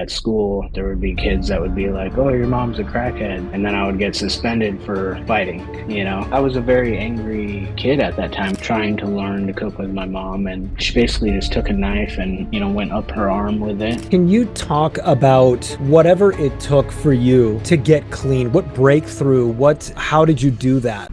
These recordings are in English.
at school, there would be kids that would be like, oh, your mom's a crackhead. And then I would get suspended for fighting, I was a very angry kid at that time, trying to learn to cook with my mom. And she basically just took a knife and, went up her arm with it. Can you talk about whatever it took for you to get clean? What breakthrough? How did you do that?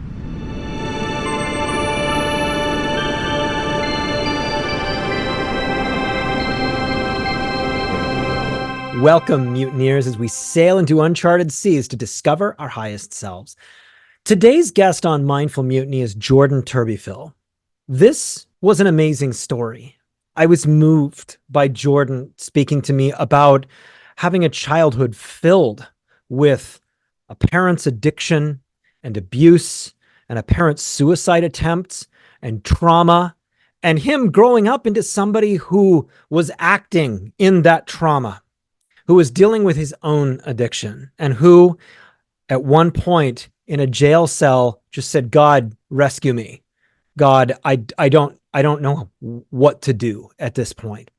Welcome, mutineers, as we sail into uncharted seas to discover our highest selves. Today's guest on Mindful Mutiny is Jordan Turbyfill. This was an amazing story. I was moved by Jordan speaking to me about having a childhood filled with a parent's addiction and abuse and a parent's suicide attempts and trauma, and him growing up into somebody who was acting in that trauma, who was dealing with his own addiction, and who at one point in a jail cell just said, God, rescue me. God, I don't know what to do at this point,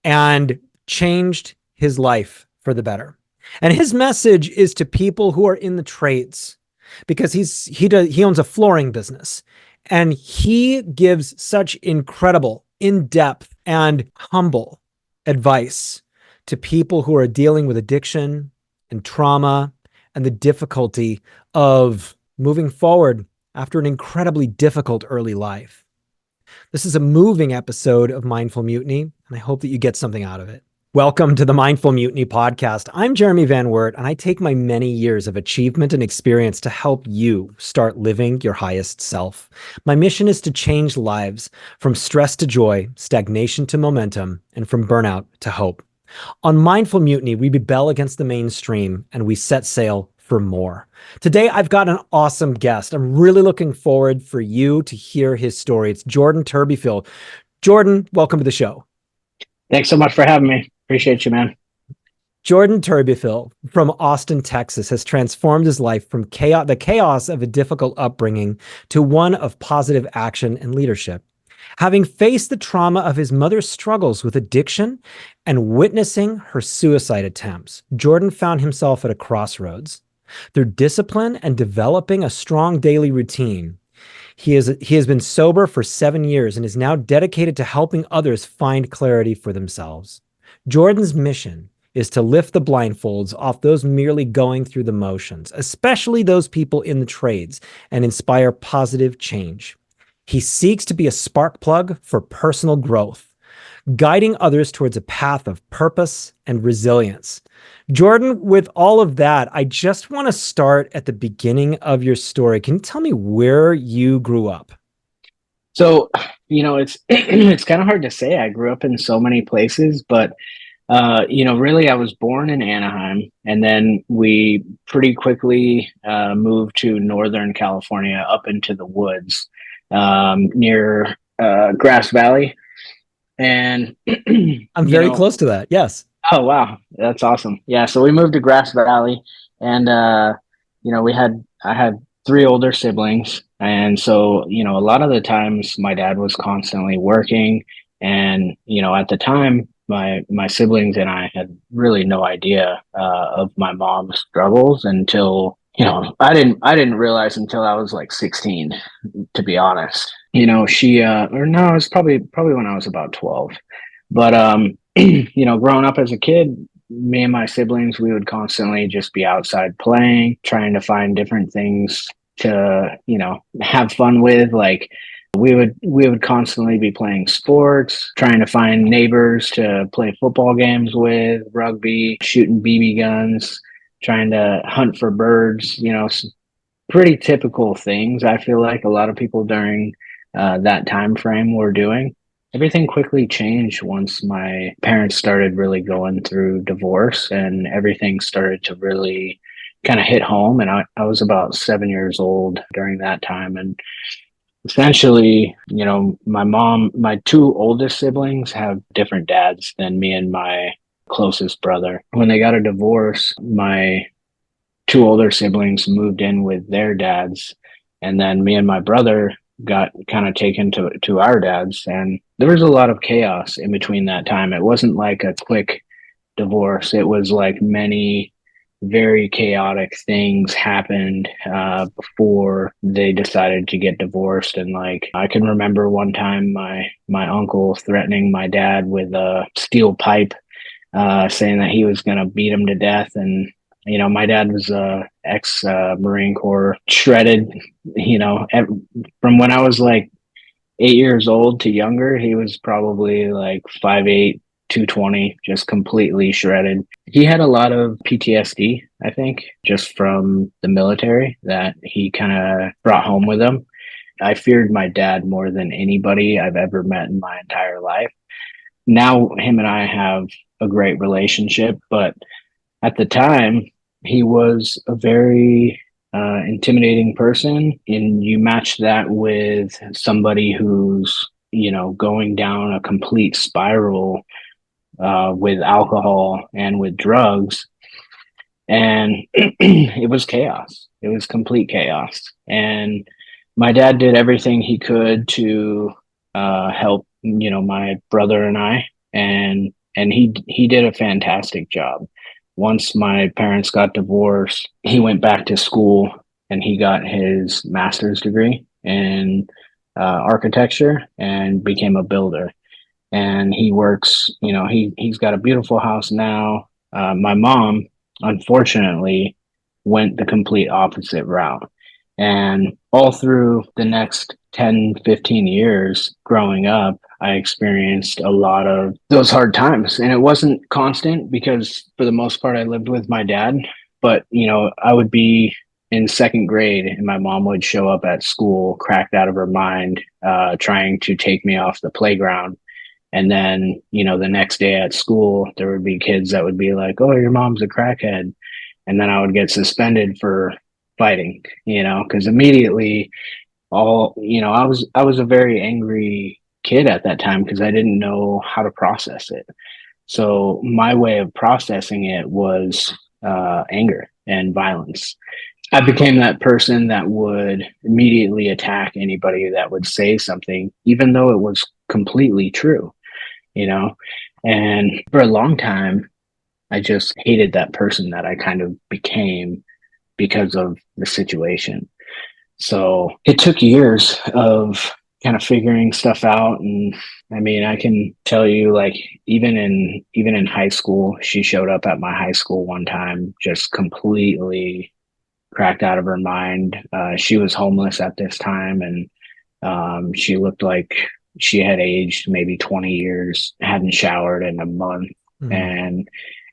and changed his life for the better. And his message is to people who are in the trades, because he owns a flooring business, and he gives such incredible, in-depth, and humble advice to people who are dealing with addiction and trauma and the difficulty of moving forward after an incredibly difficult early life. This is a moving episode of Mindful Mutiny, and I hope that you get something out of it. Welcome to the Mindful Mutiny podcast. I'm Jeremy Van Wert, and I take my many years of achievement and experience to help you start living your highest self. My mission is to change lives from stress to joy, stagnation to momentum, and from burnout to hope. On Mindful Mutiny, we rebel against the mainstream and we set sail for more. Today, I've got an awesome guest. I'm really looking forward for you to hear his story. It's Jordan Turbyfill. Jordan, welcome to the show. Thanks so much for having me. Appreciate you, man. Jordan Turbyfill from Austin, Texas, has transformed his life from the chaos of a difficult upbringing to one of positive action and leadership. Having faced the trauma of his mother's struggles with addiction and witnessing her suicide attempts, Jordan found himself at a crossroads. Through discipline and developing a strong daily routine, he has been sober for 7 years and is now dedicated to helping others find clarity for themselves. Jordan's mission is to lift the blindfolds off those merely going through the motions, especially those people in the trades, and inspire positive change. He seeks to be a spark plug for personal growth, guiding others towards a path of purpose and resilience. Jordan, with all of that, I just want to start at the beginning of your story. Can you tell me where you grew up? So, it's it's kind of hard to say. I grew up in so many places, but really, I was born in Anaheim, and then we pretty quickly moved to Northern California, up into the woods, near Grass Valley. And I'm very close to that. Yes. Oh, wow. That's awesome. Yeah. So we moved to Grass Valley, and, I had 3 older siblings. And so, a lot of the times my dad was constantly working, and, at the time, my siblings and I had really no idea of my mom's struggles until, I didn't realize until I was like 16, to be honest. She or no, it was probably when I was about 12. But growing up as a kid, me and my siblings, we would constantly just be outside playing, trying to find different things to, have fun with. Like we would constantly be playing sports, trying to find neighbors to play football games with, rugby, shooting BB guns, trying to hunt for birds, pretty typical things. I feel like a lot of people during that time frame were doing. Everything quickly changed once my parents started really going through divorce, and everything started to really kind of hit home. And I was about 7 years old during that time. And essentially, my 2 oldest siblings have different dads than me and my closest brother. When they got a divorce, my 2 older siblings moved in with their dads, and then me and my brother got kind of taken to our dads. And there was a lot of chaos in between that time. It wasn't like a quick divorce. It was like many very chaotic things happened before they decided to get divorced. And like I can remember one time my uncle threatening my dad with a steel pipe, saying that he was going to beat him to death. And my dad was ex Marine Corps, shredded. From when I was like 8 years old to younger, he was probably like 5'8", 220, just completely shredded. He had a lot of PTSD, I think, just from the military that he kind of brought home with him. I feared my dad more than anybody I've ever met in my entire life. Now, him and I have a great relationship, but at the time, he was a very intimidating person. And you match that with somebody who's, going down a complete spiral with alcohol and with drugs. And it was chaos. It was complete chaos. And my dad did everything he could to help, my brother and I. And he did a fantastic job. Once my parents got divorced, he went back to school and he got his master's degree in architecture and became a builder. And he works, he's got a beautiful house now. My mom, unfortunately, went the complete opposite route. And all through the next 10, 15 years growing up, I experienced a lot of those hard times. And it wasn't constant because for the most part, I lived with my dad. But, I would be in second grade and my mom would show up at school cracked out of her mind, trying to take me off the playground. And then, the next day at school, there would be kids that would be like, "Oh, your mom's a crackhead." And then I would get suspended for fighting, because immediately I was a very angry kid at that time because I didn't know how to process it. So my way of processing it was anger and violence. I became that person that would immediately attack anybody that would say something, even though it was completely true, you know? And for a long time, I just hated that person that I kind of became because of the situation. So it took years of kind of figuring stuff out. And I mean, I can tell you, like, even in high school, she showed up at my high school one time, just completely cracked out of her mind. She was homeless at this time, and she looked like she had aged maybe 20 years, hadn't showered in a month. Mhm.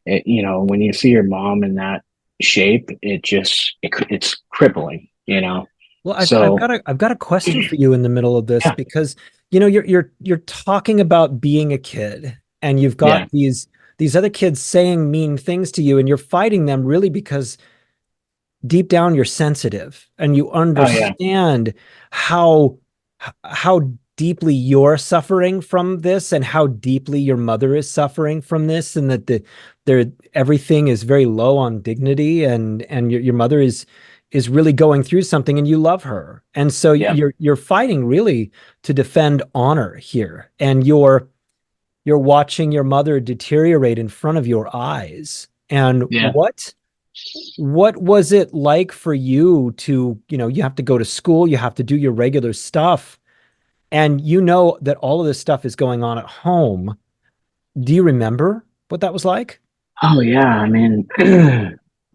And when you see your mom in that shape, it's crippling, Well, so I've got a question for you in the middle of this yeah, because you're talking about being a kid and you've yeah, got these other kids saying mean things to you and you're fighting them really because deep down you're sensitive and you oh yeah, understand how how deeply you're suffering from this and how deeply your mother is suffering from this and that there everything is very low on dignity and your mother is really going through something and you love her. And so yeah, you're fighting really to defend honor here and you're watching your mother deteriorate in front of your eyes. And yeah. what was it like for you to, you have to go to school, you have to do your regular stuff, and you know that all of this stuff is going on at home. Do you remember what that was like? Oh yeah, I mean,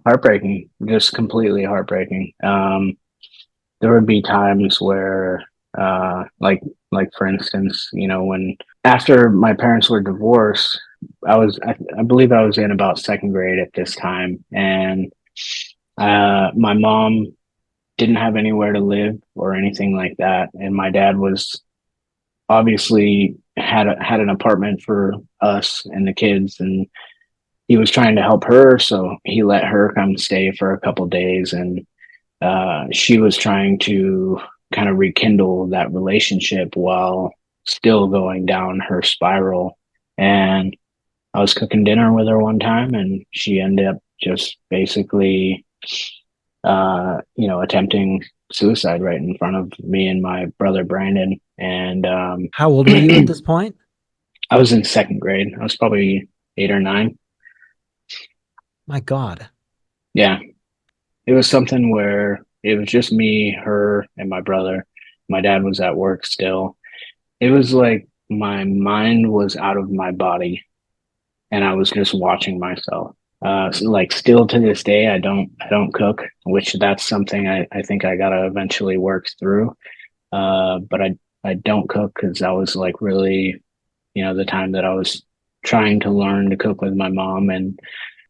heartbreaking, just completely heartbreaking. There would be times where, like for instance, when after my parents were divorced, I believe I was in about second grade at this time, and my mom didn't have anywhere to live or anything like that, and my dad was obviously had an apartment for us and the kids, and he was trying to help her, so he let her come stay for a couple days, and she was trying to kind of rekindle that relationship while still going down her spiral. And I was cooking dinner with her one time, and she ended up just basically, attempting suicide right in front of me and my brother Brandon. And How old were you at this point? I was in second grade. I was probably 8 or 9. My God. Yeah, it was something where it was just me, her, and my brother. My dad was at work still. It was like my mind was out of my body and I was just watching myself. So like still to this day, I don't cook, which that's something I think I gotta eventually work through. But I don't cook because that was like really, the time that I was trying to learn to cook with my mom, and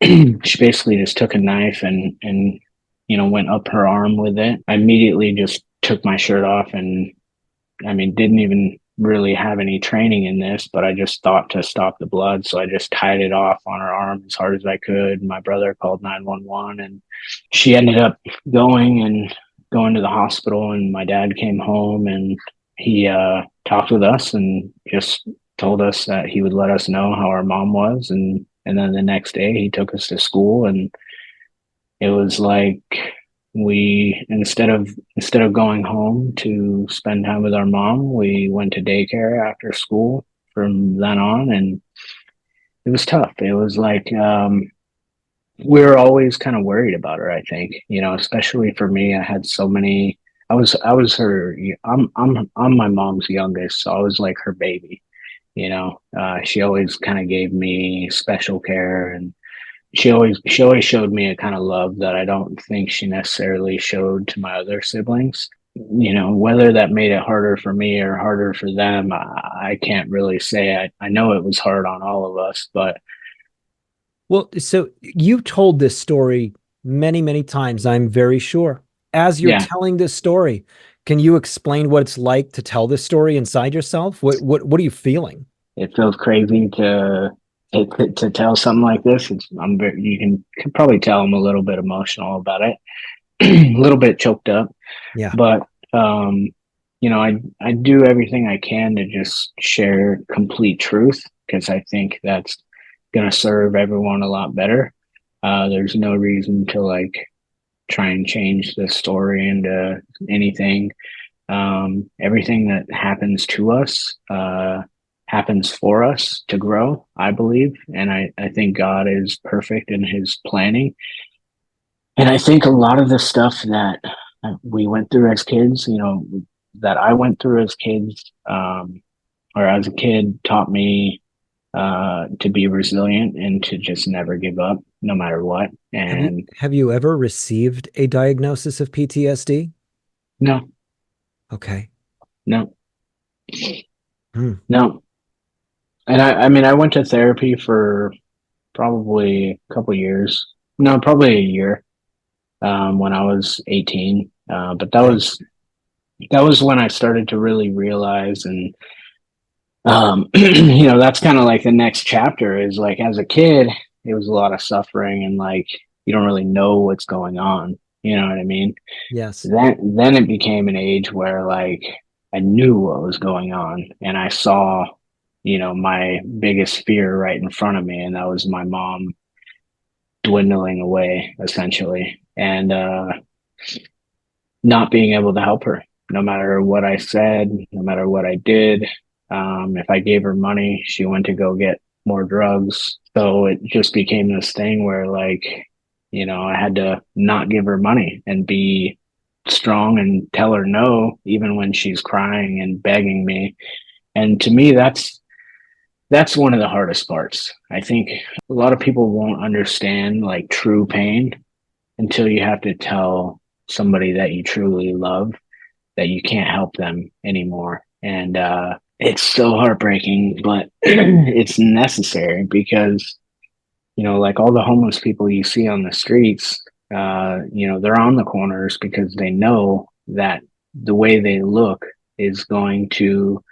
she basically just took a knife and went up her arm with it. I immediately just took my shirt off and I mean, didn't even really have any training in this, but I just thought to stop the blood. So I just tied it off on her arm as hard as I could. My brother called 911 and she ended up going to the hospital. And my dad came home and he talked with us and just told us that he would let us know how our mom was. And then the next day he took us to school and it was like we instead of going home to spend time with our mom, we went to daycare after school from then on, and it was tough. It was like we were always kind of worried about her. I think especially for me, I had so many. I was her. I'm my mom's youngest, so I was like her baby. She always kind of gave me special care and she always showed me a kind of love that I don't think she necessarily showed to my other siblings. Whether that made it harder for me or harder for them, I can't really say. I know it was hard on all of us, but Well, so you've told this story many, many times, I'm very sure. As you're yeah, telling this story, can you explain what it's like to tell this story inside yourself? What are you feeling? it feels crazy to tell something like this. You can probably tell I'm a little bit emotional about it, a little bit choked up. Yeah. But I do everything I can to just share complete truth because I think that's gonna serve everyone a lot better. There's no reason to like try and change the story into anything. Everything that happens to us happens for us to grow, I believe, and I think God is perfect in His planning. And I think a lot of the stuff that we went through as kids, that I went through as kids, or as a kid, taught me to be resilient and to just never give up, no matter what. And Have you ever received a diagnosis of PTSD? no, Okay. no, Hmm. no. And I mean, I went to therapy for probably a couple years. No, probably a year when I was 18. But that Okay. was when I started to really realize and that's kind of like the next chapter is like as a kid it was a lot of suffering and like you don't really know what's going on, you know what I mean. Yes. Then it became an age where like I knew what was going on and I saw my biggest fear right in front of me, and that was my mom dwindling away essentially, and not being able to help her no matter what I said, no matter what I did. If I gave her money, she went to go get more drugs. So it just became this thing where, like, I had to not give her money and be strong and tell her no, even when she's crying and begging me. And to me, that's one of the hardest parts. I think a lot of people won't understand like true pain until you have to tell somebody that you truly love that you can't help them anymore. And it's so heartbreaking, but it's necessary because, like all the homeless people you see on the streets, they're on the corners because they know that the way they look is going to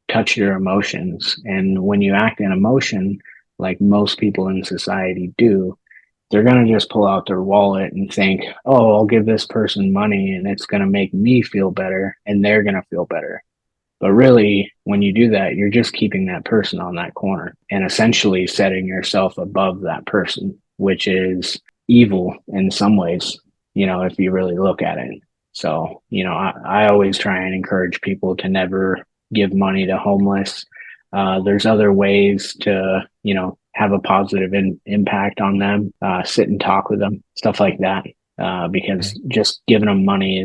touch your emotions. And when you act in emotion, like most people in society do, they're going to just pull out their wallet and think, oh, I'll give this person money and it's going to make me feel better and they're going to feel better. But really, when you do that, you're just keeping that person on that corner and essentially setting yourself above that person, which is evil in some ways, if you really look at it. So, I always try and encourage people to never give money to homeless. There's other ways to, have a positive impact on them, sit and talk with them, stuff like that. Because Okay. just giving them money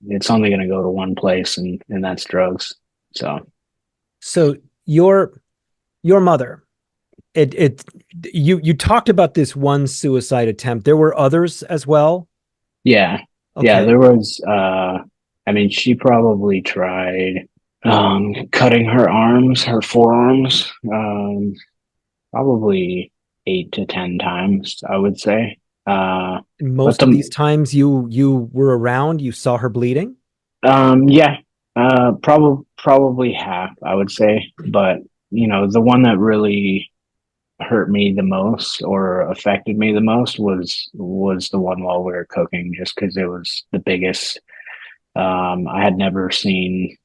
it's only going to go to one place, and that's drugs. So So your mother, it you talked about this one suicide attempt. There were others as well. yeah, yeah, Okay. there was, I mean, she probably tried, cutting her arms, her forearms, probably 8 to 10 times, I would say. But Most of these the times you were around, you saw her bleeding. Yeah, probably half, I would say. But the one that really hurt me the most or affected me the most was the one while we were cooking, just because it was the biggest. I had never seen,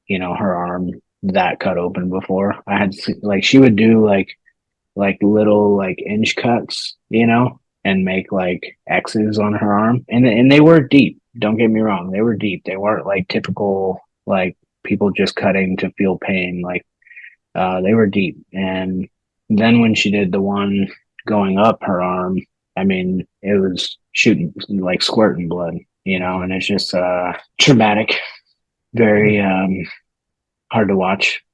her arm that cut open before. Like, she would do like little like inch cuts, and make like X's on her arm. And they were deep. Don't get me wrong, they were deep. They weren't like typical like people just cutting to feel pain. Like, they were deep. And then when she did the one going up her arm, I mean, it was shooting like squirting blood, and it's just traumatic, very hard to watch.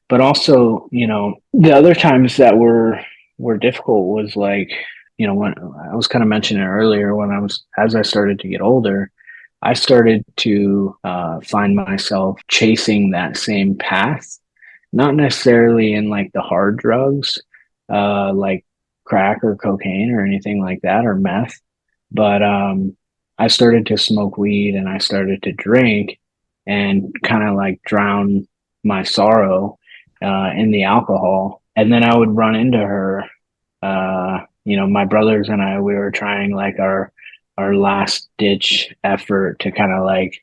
But also, the other times that were difficult was like, when I was kind of mentioning earlier, when as I started to get older, I started to find myself chasing that same path, not necessarily in like the hard drugs, like crack or cocaine or anything like that, or meth, but I started to smoke weed and I started to drink and kind of like drown my sorrow in the alcohol. And then I would run into her. My brothers and I, we were trying like our last ditch effort to kind of like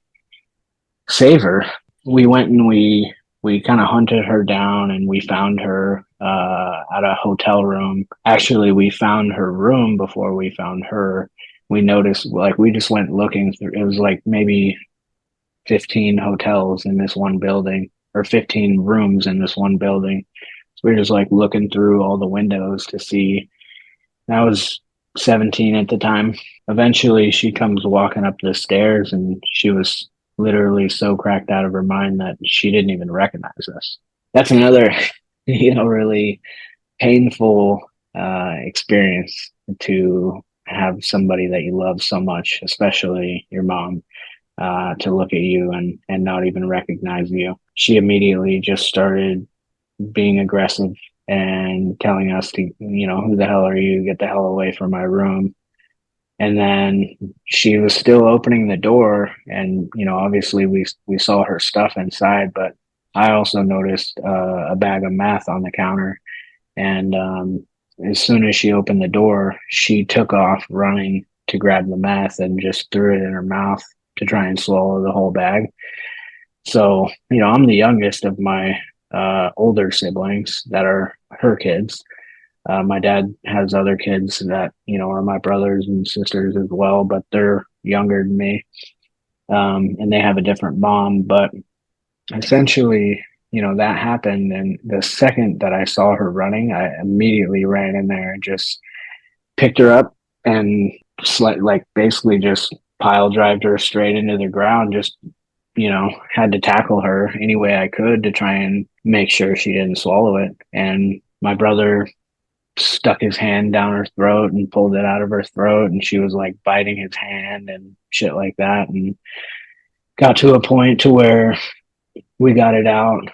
save her. We went and we kind of hunted her down, and we found her at a hotel room. Actually, we found her room before we found her. We noticed, like, we just went looking through. It was like maybe 15 hotels in this one building, or 15 rooms in this one building. So we were just like looking through all the windows to see. I was 17 at the time. Eventually, she comes walking up the stairs, and she was literally so cracked out of her mind that she didn't even recognize us. That's another, really painful experience, to have somebody that you love so much, especially your mom, to look at you and not even recognize you. She immediately just started being aggressive and telling us to, who the hell are you? Get the hell away from my room. And then she was still opening the door, and obviously we saw her stuff inside, but I also noticed a bag of meth on the counter. And as soon as she opened the door, she took off running to grab the meth and just threw it in her mouth to try and swallow the whole bag. So, I'm the youngest of my older siblings that are her kids. My dad has other kids that, are my brothers and sisters as well, but they're younger than me. And they have a different mom. But essentially, that happened. And the second that I saw her running, I immediately ran in there and just picked her up and like basically just pile drived her straight into the ground. Just, had to tackle her any way I could to try and make sure she didn't swallow it. And my brother stuck his hand down her throat and pulled it out of her throat, and she was like biting his hand and shit like that, and got to a point to where we got it out.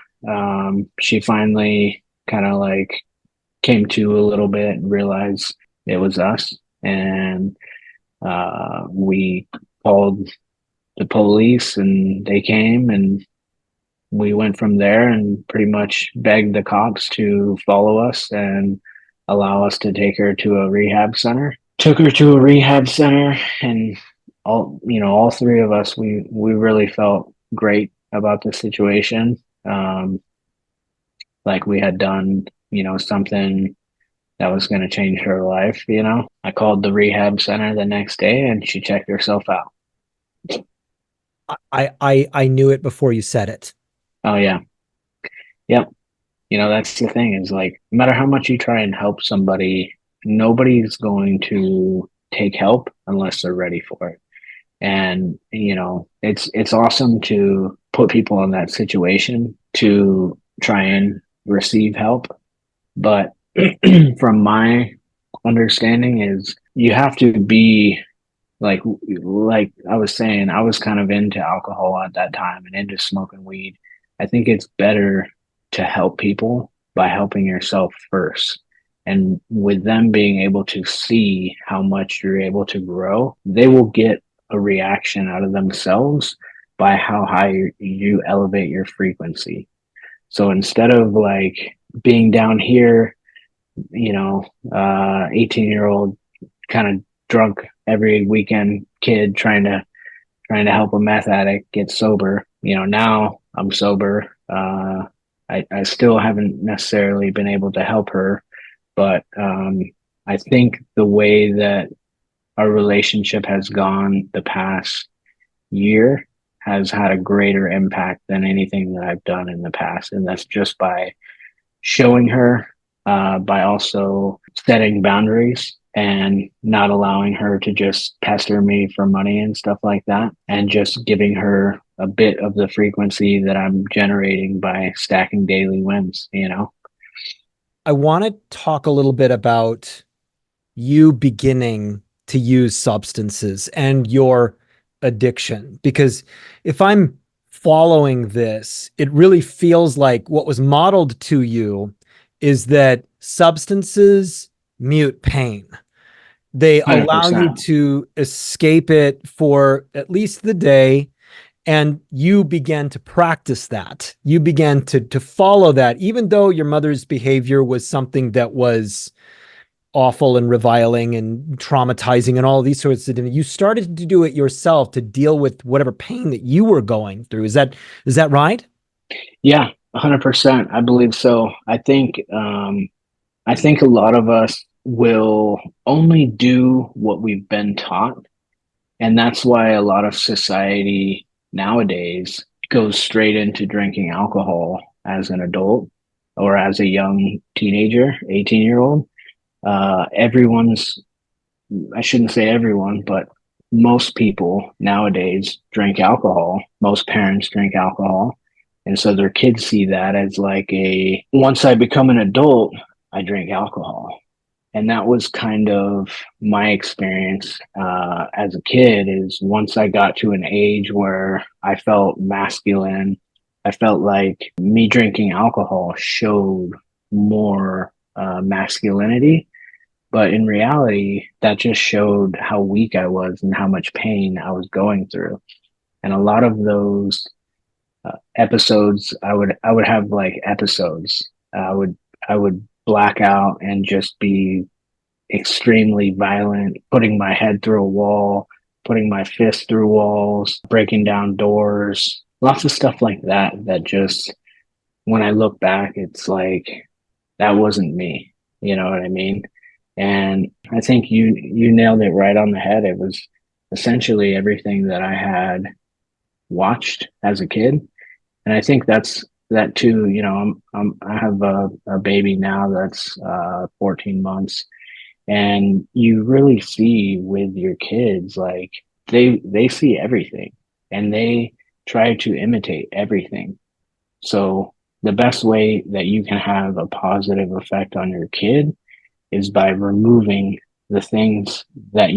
She finally kind of like came to a little bit and realized it was us, and we called the police, and they came, and we went from there and pretty much begged the cops to follow us and allow us to take her to a rehab center. Took her to a rehab center, and all three of us, we really felt great about the situation. Um, like we had done, something that was going to change her life. I called the rehab center the next day, and she checked herself out. I knew it before you said it. Oh yeah, yep. That's the thing is like, no matter how much you try and help somebody, nobody's going to take help unless they're ready for it. And, it's awesome to put people in that situation to try and receive help. But from my understanding is you have to be like I was saying, I was kind of into alcohol at that time and into smoking weed. I think it's better to help people by helping yourself first. And with them being able to see how much you're able to grow, they will get a reaction out of themselves by how high you elevate your frequency. So instead of like being down here, 18-year-old kind of drunk every weekend kid trying to help a meth addict get sober. Now I'm sober. I still haven't necessarily been able to help her, but I think the way that our relationship has gone the past year has had a greater impact than anything that I've done in the past. And that's just by showing her, by also setting boundaries and not allowing her to just pester me for money and stuff like that, and just giving her a bit of the frequency that I'm generating by stacking daily wins. I want to talk a little bit about you beginning to use substances and your addiction, because if I'm following this, it really feels like what was modeled to you is that substances mute pain. They allow you 100%. to escape it for at least the day. And you began to practice that. You began to follow that, even though your mother's behavior was something that was awful and reviling and traumatizing and all these sorts of things. You started to do it yourself to deal with whatever pain that you were going through. Is that right? Yeah, 100%. I believe so. I think a lot of us will only do what we've been taught. And that's why a lot of society nowadays goes straight into drinking alcohol as an adult or as a young teenager, 18-year-old. Everyone's, I shouldn't say everyone, but most people nowadays drink alcohol. Most parents drink alcohol. And so their kids see that as like once I become an adult, I drink alcohol. And that was kind of my experience as a kid. Is once I got to an age where I felt masculine, I felt like me drinking alcohol showed more masculinity, but in reality that just showed how weak I was and how much pain I was going through. And a lot of those episodes, I would have like episodes. I would black out and just be extremely violent, putting my head through a wall, putting my fist through walls, breaking down doors, lots of stuff like that. That just, when I look back, it's like, that wasn't me. You know what I mean? And I think you nailed it right on the head. It was essentially everything that I had watched as a kid. And I think that's that too. I have a baby now that's 14 months, and you really see with your kids, like they see everything and they try to imitate everything. So the best way that you can have a positive effect on your kid is by removing the things that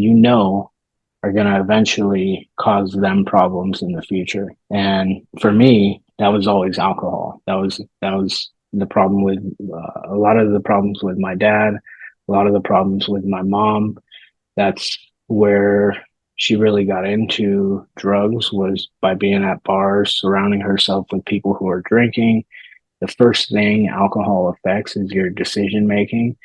are going to eventually cause them problems in the future. And for me, that was always alcohol. That was the problem with a lot of the problems with my dad, a lot of the problems with my mom. That's where she really got into drugs, was by being at bars, surrounding herself with people who are drinking. The first thing alcohol affects is your decision making.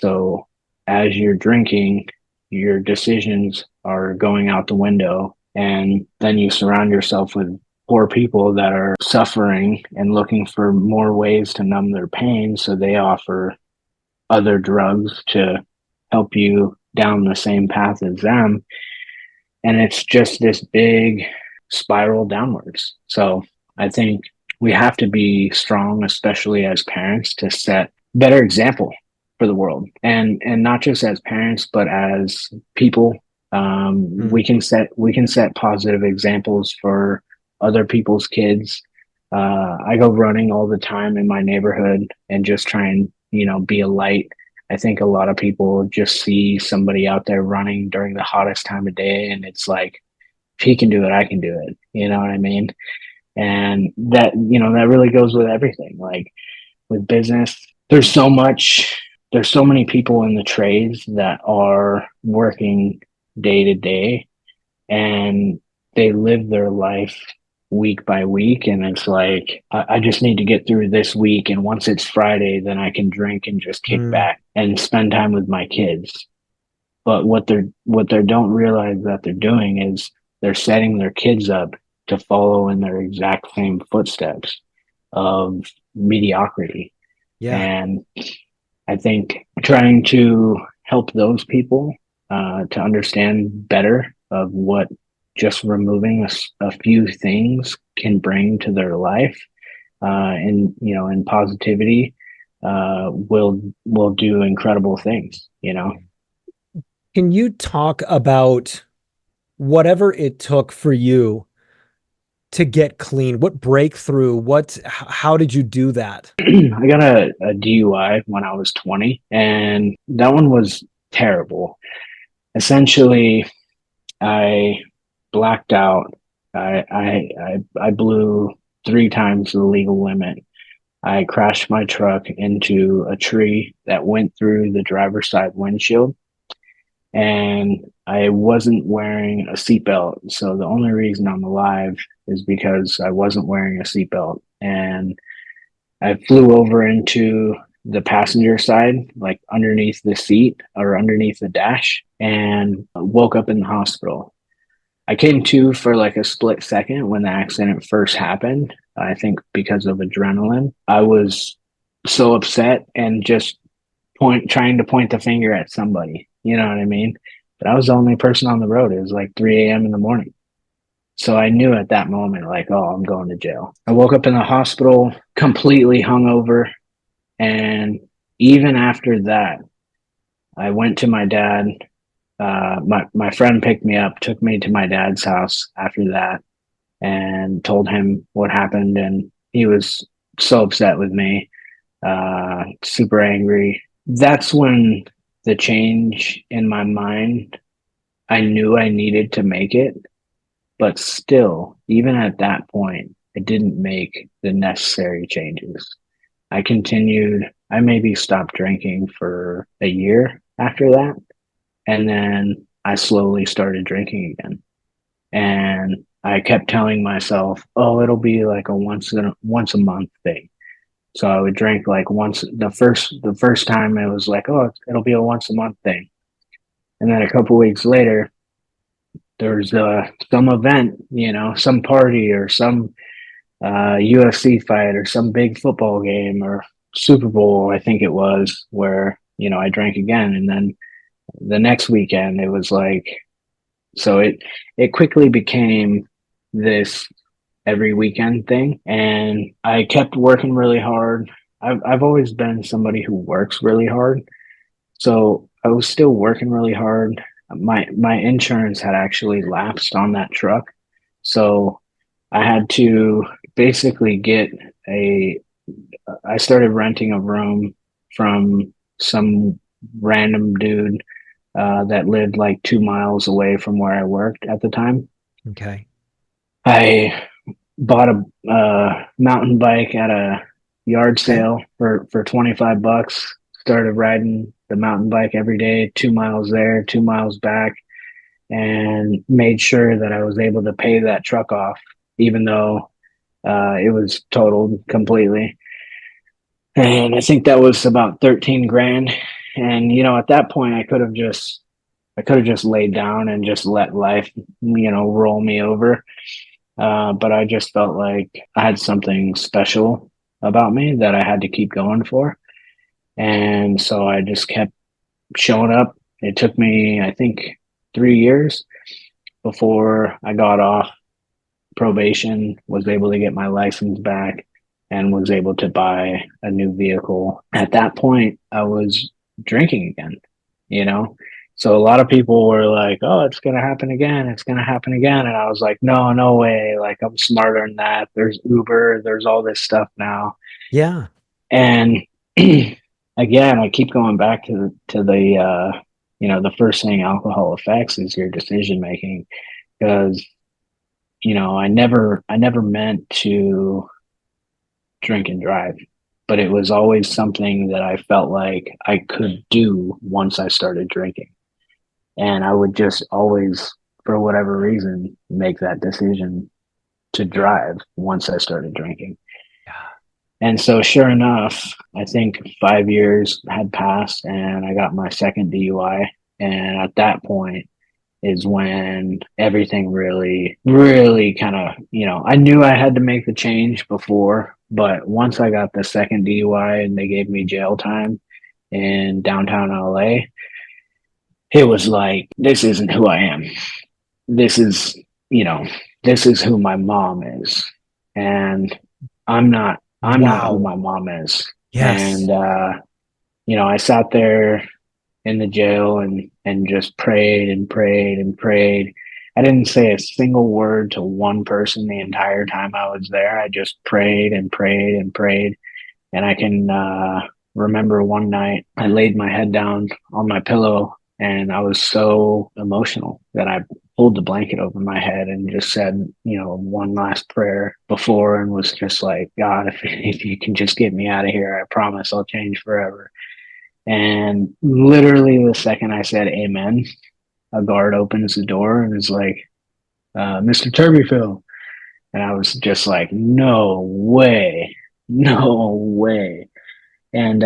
So as you're drinking, your decisions are going out the window, and then you surround yourself with poor people that are suffering and looking for more ways to numb their pain. So they offer other drugs to help you down the same path as them. And it's just this big spiral downwards. So I think we have to be strong, especially as parents, to set better example for the world, and not just as parents, but as people. We can set positive examples for other people's kids. I go running all the time in my neighborhood and just try and be a light. I think a lot of people just see somebody out there running during the hottest time of day, and it's like, if he can do it, I can do it. You know what I mean? And that really goes with everything. Like with business, there's so much, there's so many people in the trades that are working day to day, and they live their life week by week. And it's like, I just need to get through this week. And once it's Friday, then I can drink and just kick back and spend time with my kids. But what they don't realize that they're doing is they're setting their kids up to follow in their exact same footsteps of mediocrity. Yeah. And I think trying to help those people to understand better of what just removing a few things can bring to their life, and positivity, will do incredible things. Can you talk about whatever it took for you to get clean? What breakthrough? How did you do that? I got a DUI when I was 20, and that one was terrible. Essentially, I blacked out. I blew 3 times the legal limit. I crashed my truck into a tree that went through the driver's side windshield, and I wasn't wearing a seatbelt. So the only reason I'm alive is because I wasn't wearing a seatbelt. And I flew over into the passenger side, like underneath the seat or underneath the dash, and woke up in the hospital. I came to for like a split second when the accident first happened. I think because of adrenaline. I was so upset and just trying to point the finger at somebody. You know what I mean? But I was the only person on the road. It was like 3 a.m. in the morning. So I knew at that moment, like, oh, I'm going to jail. I woke up in the hospital completely hungover. And even after that, I went to my dad. My friend picked me up, took me to my dad's house after that, and told him what happened. And he was so upset with me, super angry. That's when the change in my mind, I knew I needed to make it. But still, even at that point, I didn't make the necessary changes. I maybe stopped drinking for a year after that. And then I slowly started drinking again. And I kept telling myself, oh, it'll be like a once a month thing. So I would drink like once the first time it was like, oh, it'll be a once a month thing. And then a couple weeks later, there's some event, some party or some UFC fight or some big football game or Super Bowl, I think it was, where, I drank again. And then the next weekend it was like, so it quickly became this every weekend thing. And I kept working really hard. I've always been somebody who works really hard. So I was still working really hard. My insurance had actually lapsed on that truck. So I had to basically I started renting a room from some random dude that lived like 2 miles away from where I worked at the time. Okay. I bought a mountain bike at a yard Okay. sale for $25. Started riding the mountain bike every day, 2 miles there, 2 miles back, and made sure that I was able to pay that truck off, even though it was totaled completely. And I think that was about 13 grand. And at that point, I could have just laid down and just let life, roll me over. But I just felt like I had something special about me that I had to keep going for. And so I just kept showing up. It took me, I think, 3 years before I got off probation, was able to get my license back. and was able to buy a new vehicle. At that point, I was drinking again, you know? So a lot of people were like, "Oh, it's going to happen again. It's going to happen again." And I was like, "No, no way. Like I'm smarter than that. There's Uber, there's all this stuff now." Yeah. And again, I keep going back to the the first thing alcohol affects is your decision making, because I never meant to drink and drive, but it was always something that I felt like I could do once I started drinking. And I would just always, for whatever reason, make that decision to drive once I started drinking. Yeah. And so, sure enough, I think 5 years had passed and I got my second DUI. And at that point, is when everything really, really kind of, I knew I had to make the change before, but once I got the second DUI and they gave me jail time in downtown LA, it was like, this isn't who I am. This is, you know, this is who my mom is. And I'm not who Wow. my mom is. Yes. And, I sat there in the jail and just prayed and prayed and prayed. I didn't say a single word to one person the entire time I was there. I just prayed and prayed and prayed. And I can remember one night I laid my head down on my pillow and I was so emotional that I pulled the blanket over my head and just said, one last prayer before, and was just like, God, if you can just get me out of here, I promise I'll change forever. And literally the second I said amen, a guard opens the door and is like, Mr. Turbyfill. And I was just like, no way, no way. And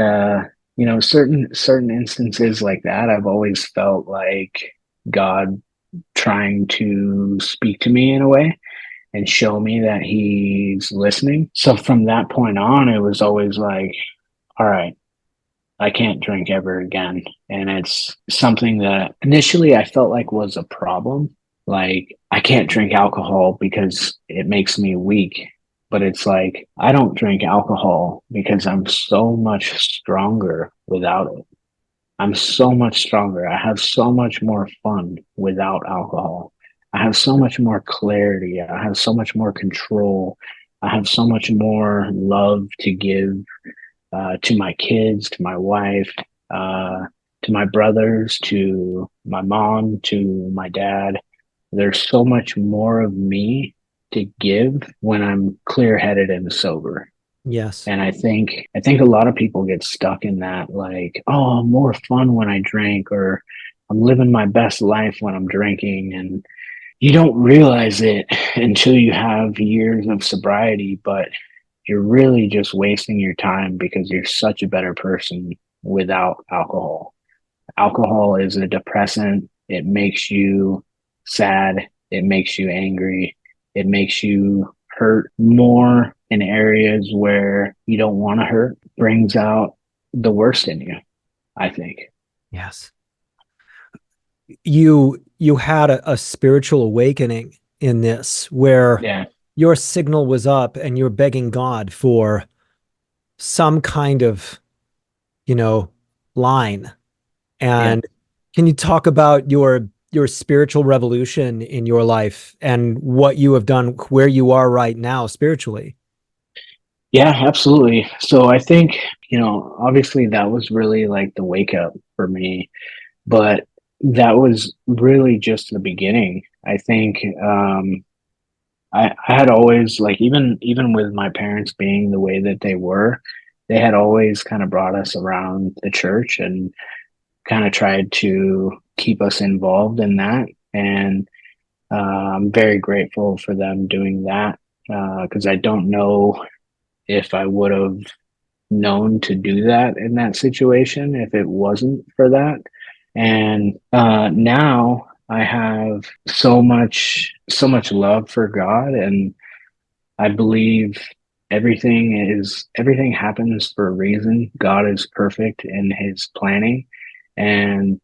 certain instances like that, I've always felt like God trying to speak to me in a way and show me that he's listening. So from that point on, it was always like, all right, I can't drink ever again. And it's something that initially I felt like was a problem. Like, I can't drink alcohol because it makes me weak. But it's like, I don't drink alcohol because I'm so much stronger without it. I'm so much stronger. I have so much more fun without alcohol. I have so much more clarity. I have so much more control. I have so much more love to give to my kids, to my wife, to my brothers, to my mom, to my dad. There's so much more of me to give when I'm clear headed and sober. Yes. And I think a lot of people get stuck in that, like, oh, I'm more fun when I drink, or I'm living my best life when I'm drinking. And you don't realize it until you have years of sobriety, but you're really just wasting your time because you're such a better person without alcohol. Alcohol is a depressant. It makes you sad. It makes you angry. It makes you hurt more in areas where you don't want to hurt, brings out the worst in you, I think. Yes. You had a spiritual awakening in this where Yeah. your signal was up and you're begging God for some kind of, you know, line. Yeah. And can you talk about your spiritual revolution in your life and what you have done, where you are right now spiritually? Yeah, absolutely. So I think, obviously that was really like the wake up for me, but that was really just the beginning. I think I had always, like, even with my parents being the way that they were, they had always kind of brought us around the church and kind of tried to keep us involved in that. And I'm very grateful for them doing that, because I don't know if I would have known to do that in that situation if it wasn't for that. And now I have so much love for God, and I believe everything happens for a reason. God is perfect in his planning, and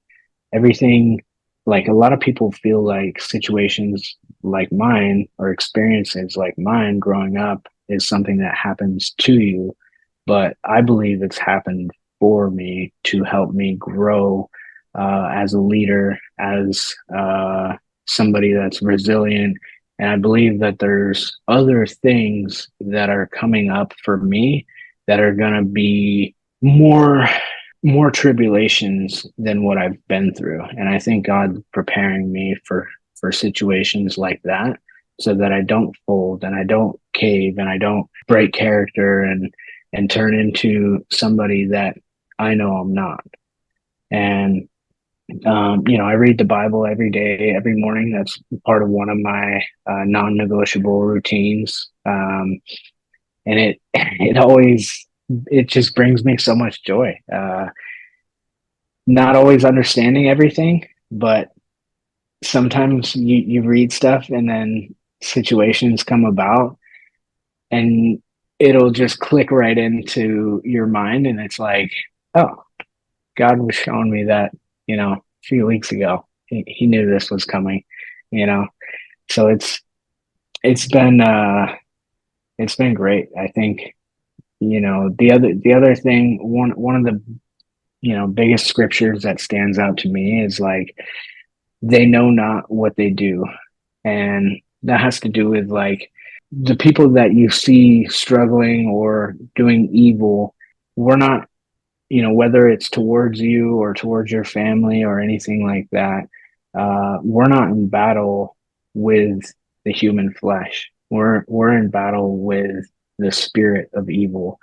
everything, like, a lot of people feel like situations like mine or experiences like mine growing up is something that happens to you, but I believe it's happened for me to help me grow as a leader, as somebody that's resilient. And I believe that there's other things that are coming up for me that are going to be more tribulations than what I've been through. And I think God's preparing me for situations like that so that I don't fold and I don't cave and I don't break character and turn into somebody that I know I'm not. And I read the Bible every day, every morning. That's part of one of my non-negotiable routines. And it just brings me so much joy. Not always understanding everything, but sometimes you read stuff and then situations come about and it'll just click right into your mind. And it's like, oh, God was showing me that, a few weeks ago. He knew this was coming, you know. So it's been it's been great. I think, the other thing, one of the biggest scriptures that stands out to me is like, they know not what they do. And that has to do with like the people that you see struggling or doing evil. We're not, whether it's towards you or towards your family or anything like that, we're not in battle with the human flesh. We're in battle with the spirit of evil.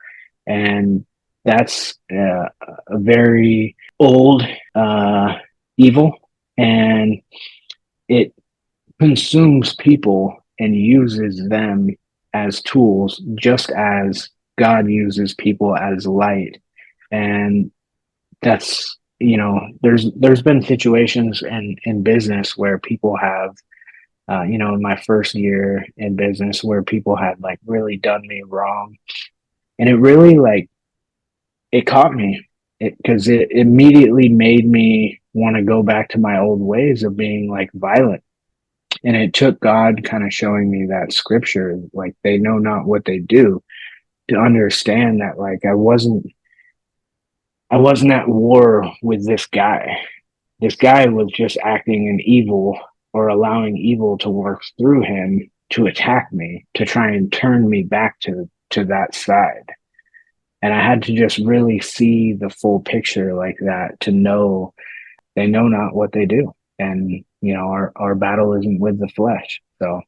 And that's a very old evil, and it consumes people and uses them as tools, just as God uses people as light. And that's, there's been situations in business where people have, in my first year in business, where people had like really done me wrong, and it really like it caught me, because it immediately made me want to go back to my old ways of being like violent. And it took God kind of showing me that scripture, like they know not what they do, to understand that like I wasn't at war with this guy. This guy was just acting in evil, or allowing evil to work through him to attack me, to try and turn me back to that side. And I had to just really see the full picture like that, to know they know not what they do. And, our battle isn't with the flesh. So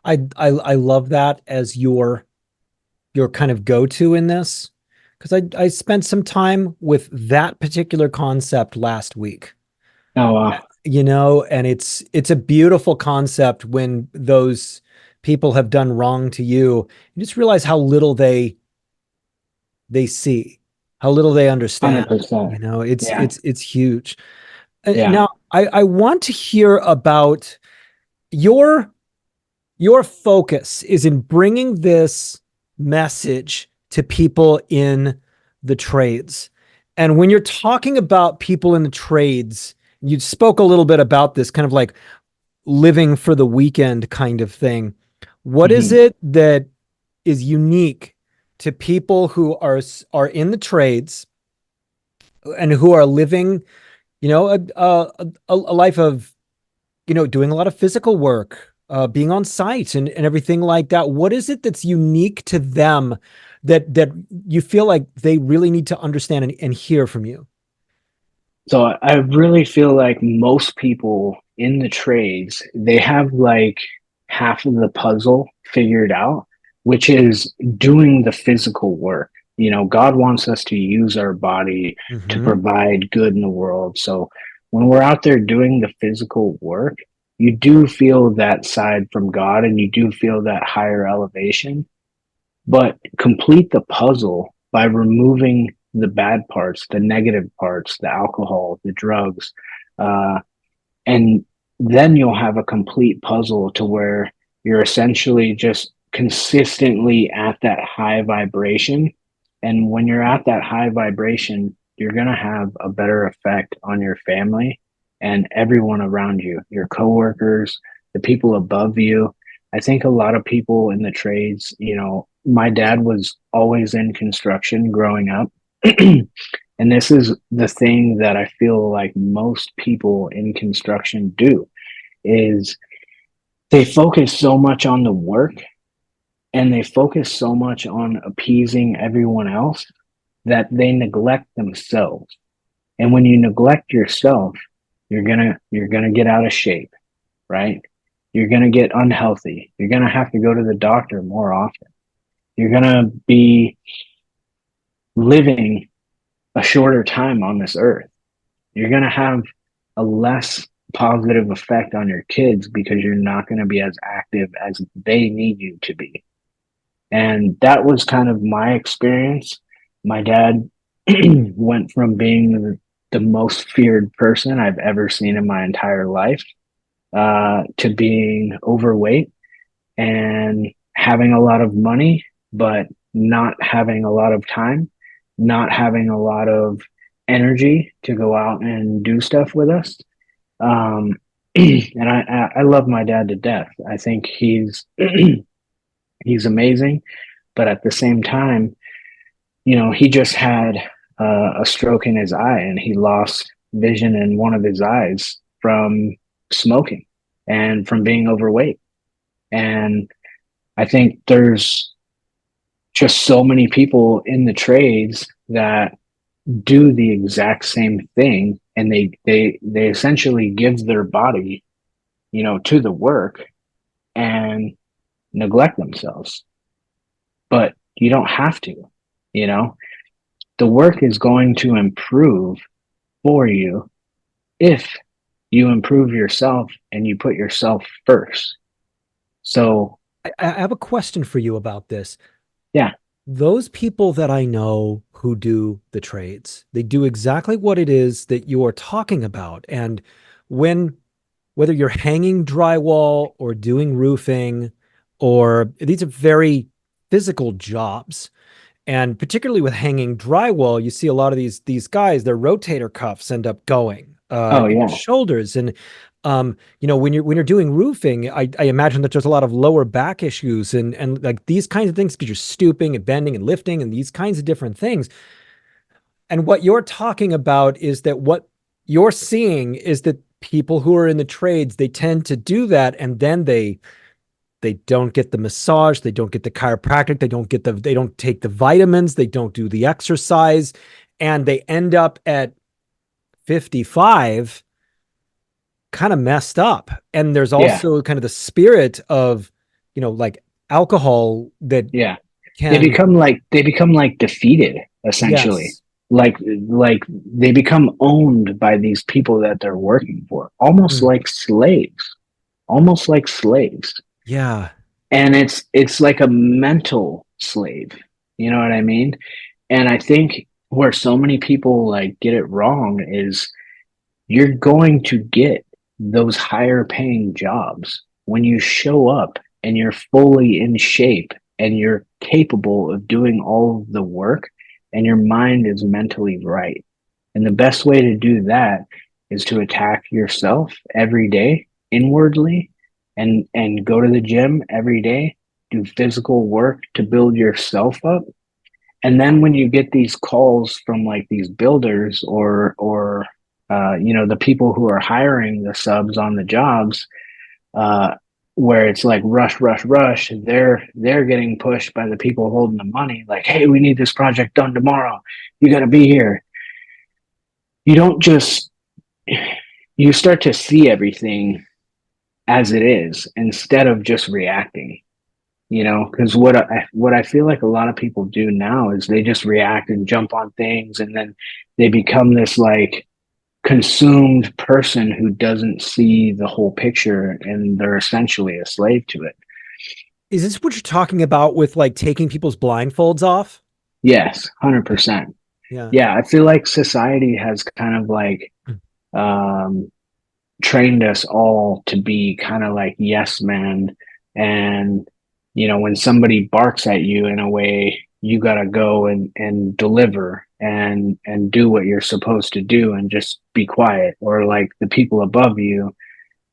I love that as your kind of go-to in this, because I spent some time with that particular concept last week. oh wow. And it's a beautiful concept when those people have done wrong to you. You just realize how little they see, how little they understand. 100%. It's Yeah. it's huge. Yeah. Now, I want to hear about your your focus is in bringing this message to people in the trades. And when you're talking about people in the trades, you spoke a little bit about this kind of like living for the weekend kind of thing. What is Mhm. it that is unique to people who are in the trades and who are living, a life of, doing a lot of physical work, being on site and everything like that? What is it that's unique to them that you feel like they really need to understand and hear from you? So I really feel like most people in the trades, they have like half of the puzzle figured out, which is doing the physical work. God wants us to use our body to Mm-hmm. provide good in the world. So when we're out there doing the physical work, you do feel that side from God, and you do feel that higher elevation. But complete the puzzle by removing the bad parts, the negative parts, the alcohol, the drugs, uh, and then you'll have a complete puzzle to where you're essentially just consistently at that high vibration. And when you're at that high vibration, you're going to have a better effect on your family and everyone around you, your coworkers, the people above you. I think a lot of people in the trades, my dad was always in construction growing up. And this is the thing that I feel like most people in construction do is they focus so much on the work and they focus so much on appeasing everyone else that they neglect themselves. And when you neglect yourself, you're gonna get out of shape, right? You're gonna get unhealthy. You're gonna have to go to the doctor more often. You're gonna be living a shorter time on this earth. You're gonna have a less positive effect on your kids because you're not going to be as active as they need you to be. And that was kind of my experience. My dad went from being the most feared person I've ever seen in my entire life to being overweight and having a lot of money, but not having a lot of time, not having a lot of energy to go out and do stuff with us. And I love my dad to death. I think he's amazing, but at the same time, he just had a stroke in his eye and he lost vision in one of his eyes from smoking and from being overweight. And I think there's just so many people in the trades that do the exact same thing, and they essentially give their body, to the work and neglect themselves. But you don't have to, you know. The work is going to improve for you if you improve yourself and you put yourself first. So I have a question for you about this. yeah. Those people that I know who do the trades, they do exactly what it is that you're talking about. And whether you're hanging drywall or doing roofing, or these are very physical jobs. And particularly with hanging drywall, you see a lot of these guys, their rotator cuffs end up going Oh in their yeah. shoulders. And when you're doing roofing, I imagine that there's a lot of lower back issues and like these kinds of things because you're stooping and bending and lifting and these kinds of different things. And what you're talking about is that what you're seeing is that people who are in the trades, they tend to do that, and then they don't get the massage, they don't get the chiropractic, they don't take the vitamins, they don't do the exercise, and they end up at 55 kind of messed up. And there's Yeah. also kind of the spirit of, like alcohol that Yeah. They can, become like defeated essentially. yes. Like they become owned by these people that they're working for, almost Mm, like slaves. Almost like slaves. yeah. And it's like a mental slave. You know what I mean? And I think where so many people like get it wrong is you're going to get those higher paying jobs when you show up and you're fully in shape and you're capable of doing all of the work and your mind is mentally right. And the best way to do that is to attack yourself every day inwardly and go to the gym every day, do physical work to build yourself up. And then when you get these calls from like these builders or the people who are hiring the subs on the jobs, uh, where it's like rush, rush, rush. They're getting pushed by the people holding the money. Like, hey, we need this project done tomorrow. You got to be here. You don't just you start to see everything as it is instead of just reacting. Because what I feel like a lot of people do now is they just react and jump on things, and then they become this like consumed person who doesn't see the whole picture, and they're essentially a slave to it. Is this what you're talking about with like taking people's blindfolds off? Yes, 100%. Yeah. Yeah, I feel like society has kind of like um trained us all to be kind of like yes man, and when somebody barks at you in a way, you got to go and deliver and do what you're supposed to do and just be quiet. Or like the people above you,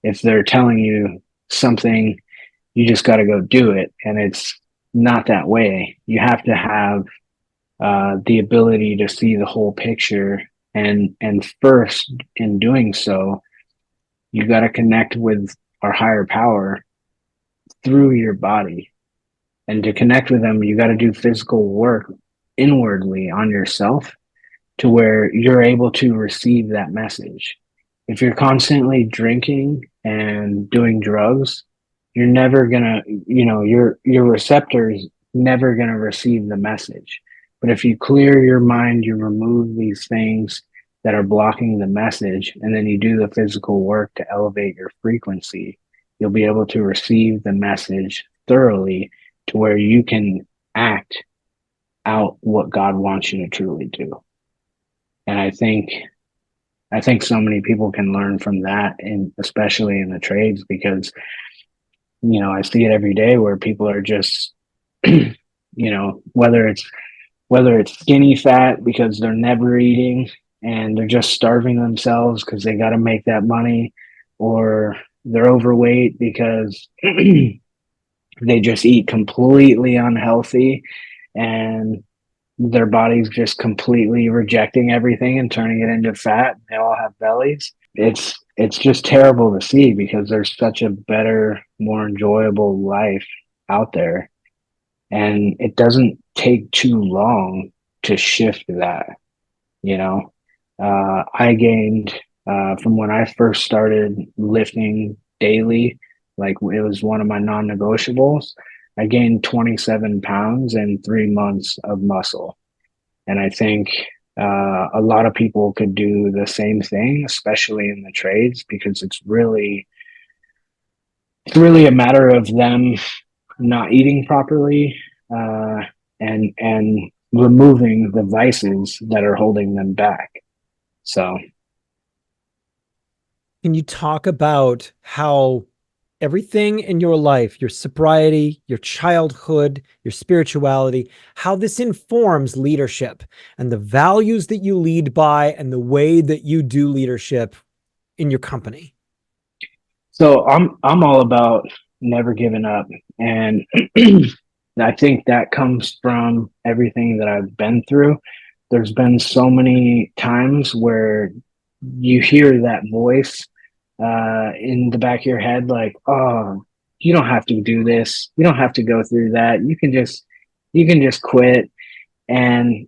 if they're telling you something you just got to go do it. And it's not that way. You have to have the ability to see the whole picture. And first, in doing so, you got to connect with our higher power through your body. And to connect with them, you got to do physical work inwardly on yourself to where you're able to receive that message. If you're constantly drinking and doing drugs, you're never gonna, your receptors never gonna receive the message. But if you clear your mind, you remove these things that are blocking the message, and then you do the physical work to elevate your frequency, you'll be able to receive the message thoroughly to where you can act out what God wants you to truly do. And I think so many people can learn from that, and especially in the trades, because I see it every day where people are just whether it's skinny fat because they're never eating and they're just starving themselves because they got to make that money, or they're overweight because they just eat completely unhealthy and their body's just completely rejecting everything and turning it into fat. They all have bellies. It's just terrible to see because there's such a better, more enjoyable life out there. And it doesn't take too long to shift that, you know. I gained from when I first started lifting daily, like it was one of my non-negotiables. I gained 27 pounds in 3 months of muscle. And I think a lot of people could do the same thing, especially in the trades, because it's really a matter of them not eating properly, uh, and removing the vices that are holding them back. So Can you talk about how everything in your life, your sobriety, your childhood, your spirituality, how this informs leadership and the values that you lead by and the way that you do leadership in your company? so I'm all about never giving up, and I think that comes from everything that I've been through. There's been so many times where you hear that voice in the back of your head, like, "Oh, you don't have to do this. You don't have to go through that. You can just quit." And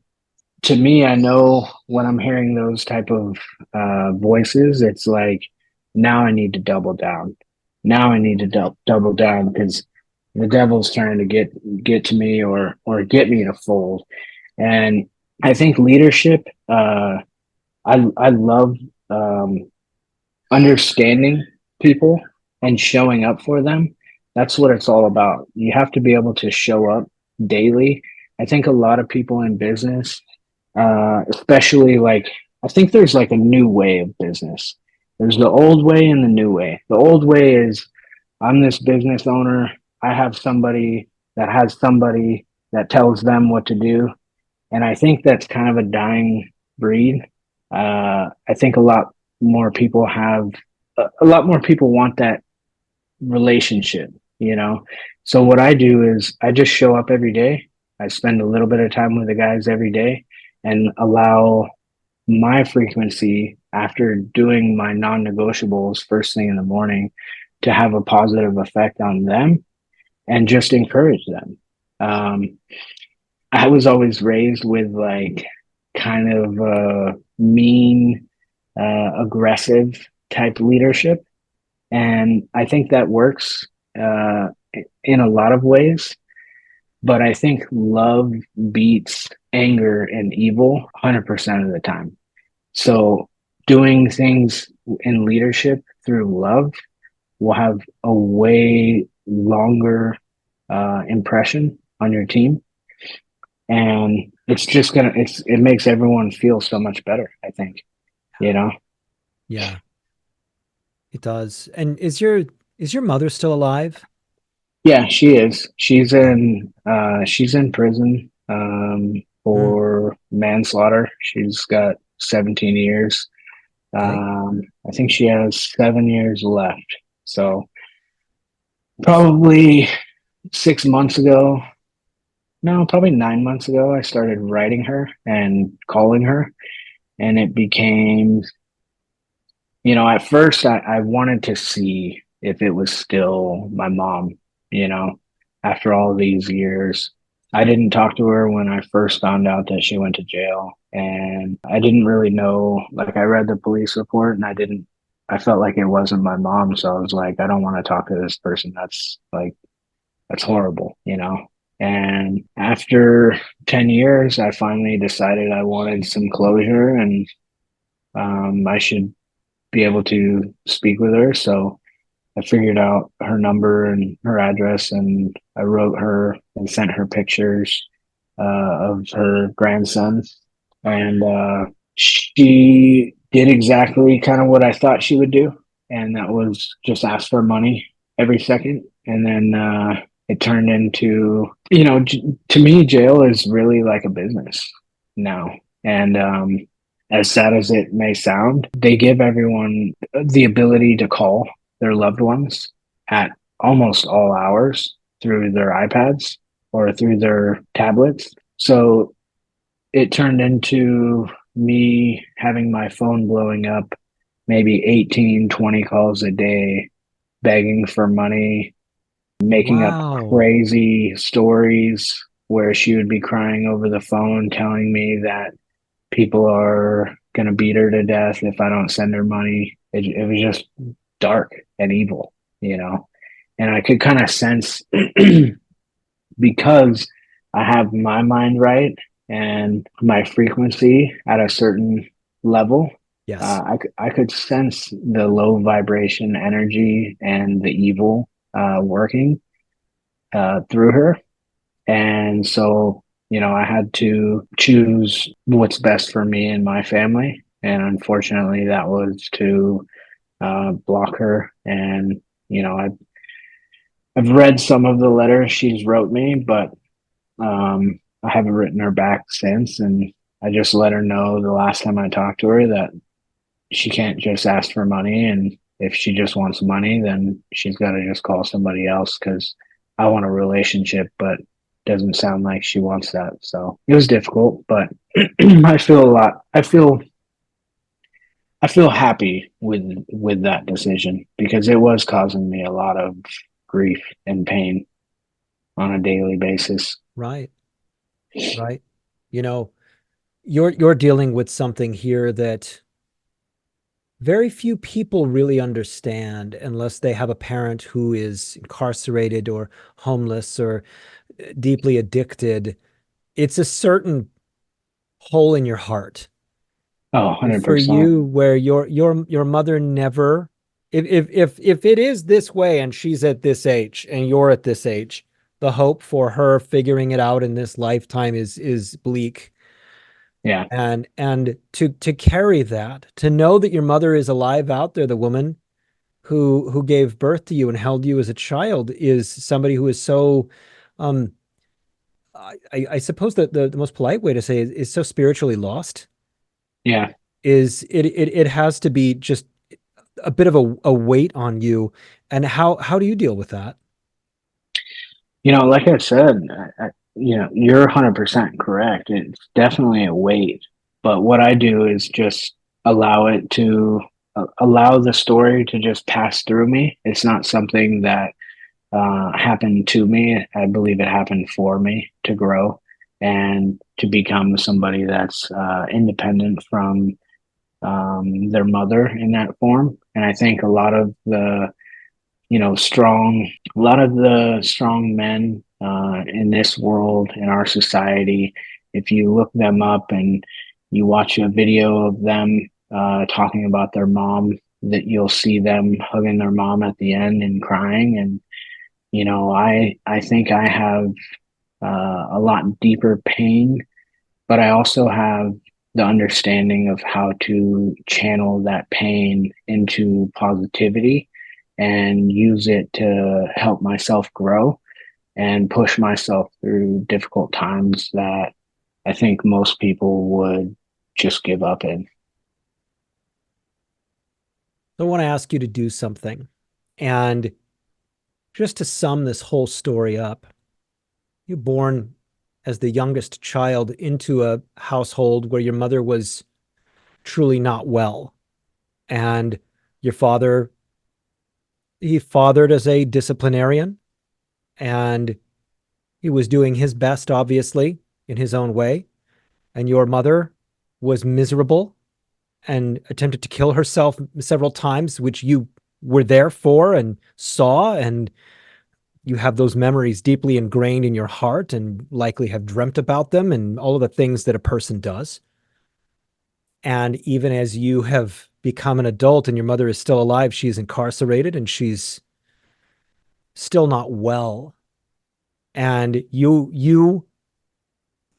to me, I know when I'm hearing those type of voices, it's like, now I need to double down. Now I need to double down because the devil's trying to get to me, or get me to fold. And I think leadership. I love um, understanding people and showing up for them. That's what it's all about. You have to be able to show up daily. I think a lot of people in business, especially, like, I think there's like a new way of business. There's the old way and the new way. The old way is, I'm this business owner. I have somebody that has somebody that tells them what to do. And I think that's kind of a dying breed. I think more people have a lot more people want that relationship, you know? So what I do is I just show up every day. I spend a little bit of time with the guys every day and allow my frequency after doing my non-negotiables first thing in the morning to have a positive effect on them and just encourage them. Um, I was always raised with like kind of mean, aggressive type leadership. And I think that works uh, in a lot of ways. But I think love beats anger and evil 100% of the time. So doing things in leadership through love will have a way longer impression on your team, and it makes everyone feel so much better, I think, you know. Yeah, it does. And is your mother still alive? Yeah, she is. She's Okay. in prison Mm, for manslaughter. She's got 17 years. okay. I think she has 7 years left. So Probably 6 months ago, no, probably 9 months ago, I started writing her and calling her, and it became, at first I wanted to see if it was still my mom, you know, after all these years. I didn't talk to her when I first found out that she went to jail, and I didn't really know, like I read the police report and I felt like it wasn't my mom, so I was like, I don't want to talk to this person. That's horrible, And after 10 years, I finally decided I wanted some closure and I should be able to speak with her. So I figured out her number and her address, and I wrote her and sent her pictures of her grandson. And she did exactly kind of what I thought she would do. And that was just ask for money every second. And then it turned into, to me, jail is really like a business now. And as sad as it may sound, they give everyone the ability to call their loved ones at almost all hours through their iPads or through their tablets. So it turned into me having my phone blowing up maybe 18, 20 calls a day, begging for money, making up Wow. crazy stories where she would be crying over the phone, telling me that people are going to beat her to death if I don't send her money. It was just dark and evil. And I could kind of sense because I have my mind right and my frequency at a certain level. Yes. I could sense the low vibration energy and the evil working through her. And so, I had to choose what's best for me and my family. And unfortunately, that was to block her. And, I've read some of the letters she's wrote me, but I haven't written her back since. And I just let her know the last time I talked to her that she can't just ask for money. And if she just wants money, then she's got to just call somebody else because I want a relationship, but doesn't sound like she wants that. So it was difficult, but I feel a lot. I feel happy with that decision because it was causing me a lot of grief and pain on a daily basis. Right. Right. You know, you're dealing with something here that very few people really understand unless they have a parent who is incarcerated or homeless or deeply addicted. It's a certain hole in your heart. Oh, For 100%. you where your mother never, if it is this way and she's at this age and you're at this age, the hope for her figuring it out in this lifetime is bleak. Yeah. And to carry that, to know that your mother is alive out there, the woman who gave birth to you and held you as a child, is somebody who is so um I suppose that the most polite way to say it is so spiritually lost. Yeah. Is it has to be just a bit of a weight on you. And how do you deal with that? Like I said, you're 100% correct. It's definitely a weight. But what I do is just allow it to allow the story to just pass through me. It's not something that happened to me. I believe it happened for me to grow and to become somebody that's independent from their mother in that form. And I think a lot of the strong men in this world, in our society, if you look them up and you watch a video of them talking about their mom, that you'll see them hugging their mom at the end and crying. And, I think I have a lot deeper pain, but I also have the understanding of how to channel that pain into positivity and use it to help myself grow and push myself through difficult times that I think most people would just give up in. So I want to ask you to do something. And just to sum this whole story up, you're born as the youngest child into a household where your mother was truly not well. And your father, he fathered as a disciplinarian, and he was doing his best, obviously, in his own way. And your mother was miserable and attempted to kill herself several times, which you were there for and saw. And you have those memories deeply ingrained in your heart and likely have dreamt about them and all of the things that a person does. And even as you have become an adult and your mother is still alive, she's incarcerated and she's still not well. And you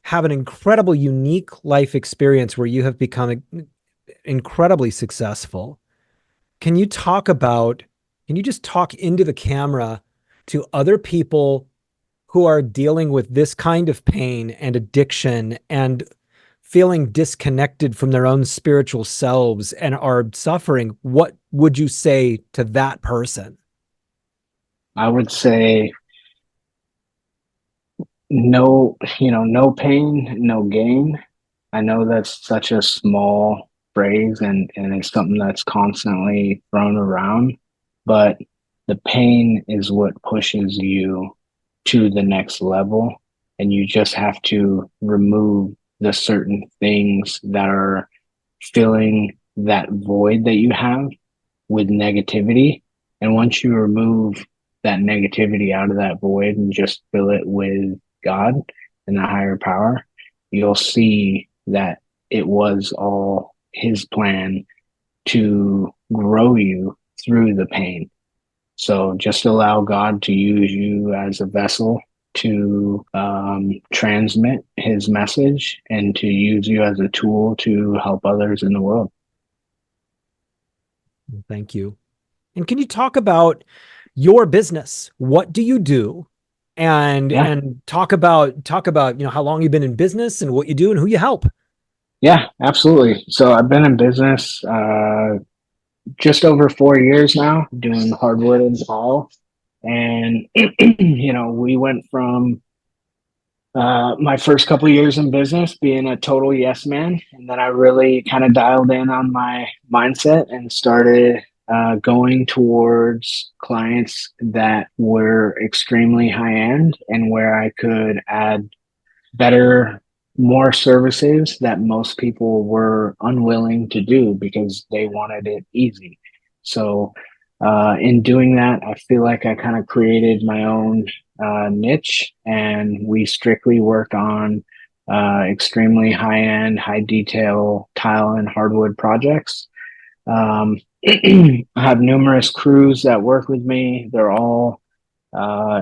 have an incredible, unique life experience where you have become incredibly successful. Can you just talk into the camera to other people who are dealing with this kind of pain and addiction and feeling disconnected from their own spiritual selves and are suffering? What would you say to that person? I would say no, no pain, no gain. I know that's such a small phrase and it's something that's constantly thrown around, but the pain is what pushes you to the next level. And you just have to remove the certain things that are filling that void that you have with negativity. And once you remove that negativity out of that void and just fill it with God and the higher power, you'll see that it was all his plan to grow you through the pain. So just allow God to use you as a vessel to transmit his message and to use you as a tool to help others in the world. Thank you. And can you talk about your business? What do you do? And Yeah, talk about how long you've been in business and what you do and who you help. yeah, absolutely. So I've been in business just over 4 years now, doing hardwood and tile. And, we went from my first couple years in business being a total yes man. And then I really kind of dialed in on my mindset and started going towards clients that were extremely high end and where I could add better, more services that most people were unwilling to do because they wanted it easy. So, in doing that, I feel like I kind of created my own niche, and we strictly work on extremely high end, high detail tile and hardwood projects. I have numerous crews that work with me. They're all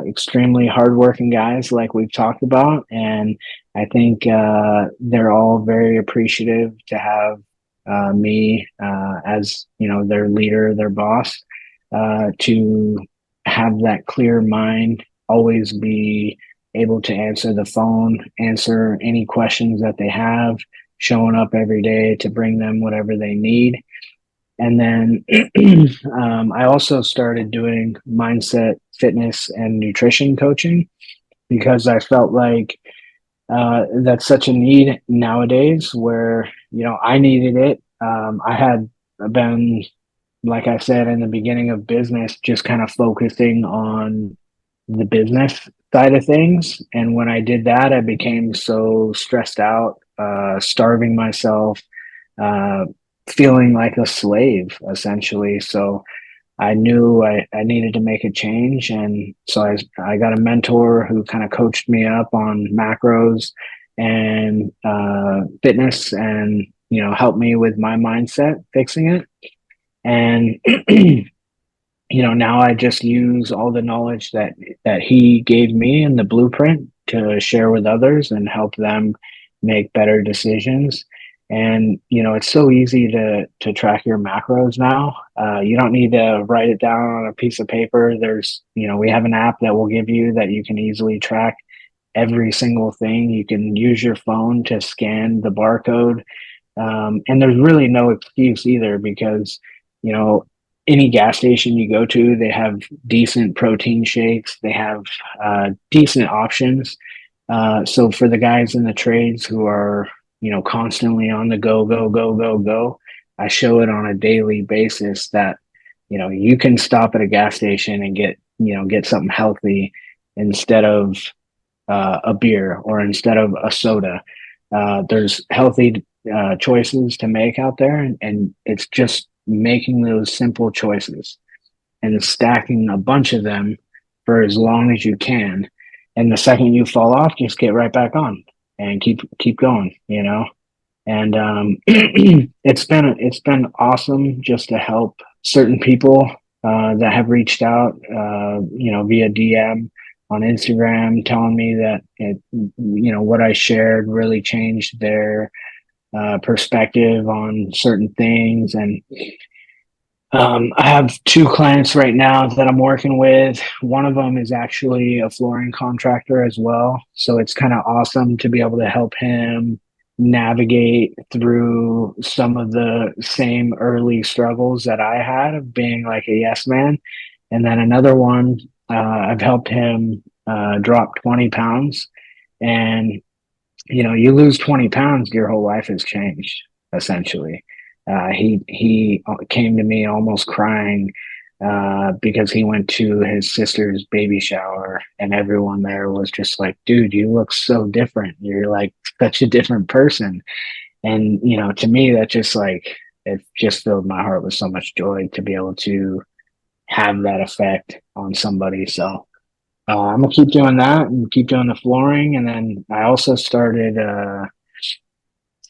extremely hardworking guys, like we've talked about, and I think they're all very appreciative to have me as their leader, their boss, to have that clear mind, always be able to answer the phone, answer any questions that they have, showing up every day to bring them whatever they need. And then I also started doing mindset, fitness, and nutrition coaching because I felt like that's such a need nowadays where, I needed it. I had been, like I said, in the beginning of business, just kind of focusing on the business side of things. And when I did that, I became so stressed out, starving myself, uh, feeling like a slave, essentially. So I knew I needed to make a change. And so I got a mentor who kind of coached me up on macros and fitness and, helped me with my mindset, fixing it. And now I just use all the knowledge that he gave me in the blueprint to share with others and help them make better decisions. And it's so easy to track your macros now. You don't need to write it down on a piece of paper. We have an app that will give you that you can easily track every single thing. You can use your phone to scan the barcode, and there's really no excuse either because you know any gas station you go to, they have decent protein shakes. They have decent options. So for the guys in the trades who are, constantly on the go, go, go, go, go, I show it on a daily basis that, you can stop at a gas station and get something healthy instead of a beer or instead of a soda. There's healthy choices to make out there, and it's just making those simple choices and stacking a bunch of them for as long as you can. And the second you fall off, just get right back on and keep going. And it's been awesome just to help certain people that have reached out, via DM on Instagram, telling me that what I shared really changed their perspective on certain things. And I have two clients right now that I'm working with. One of them is actually a flooring contractor as well. So it's kind of awesome to be able to help him navigate through some of the same early struggles that I had of being like a yes man. And then another one, I've helped him drop 20 pounds. And, you lose 20 pounds, your whole life has changed, essentially. He came to me almost crying because he went to his sister's baby shower, and everyone there was just like, "Dude, you look so different. You're like such a different person." And to me, that just like it just filled my heart with so much joy to be able to have that effect on somebody. So I'm gonna keep doing that and keep doing the flooring, and then I also started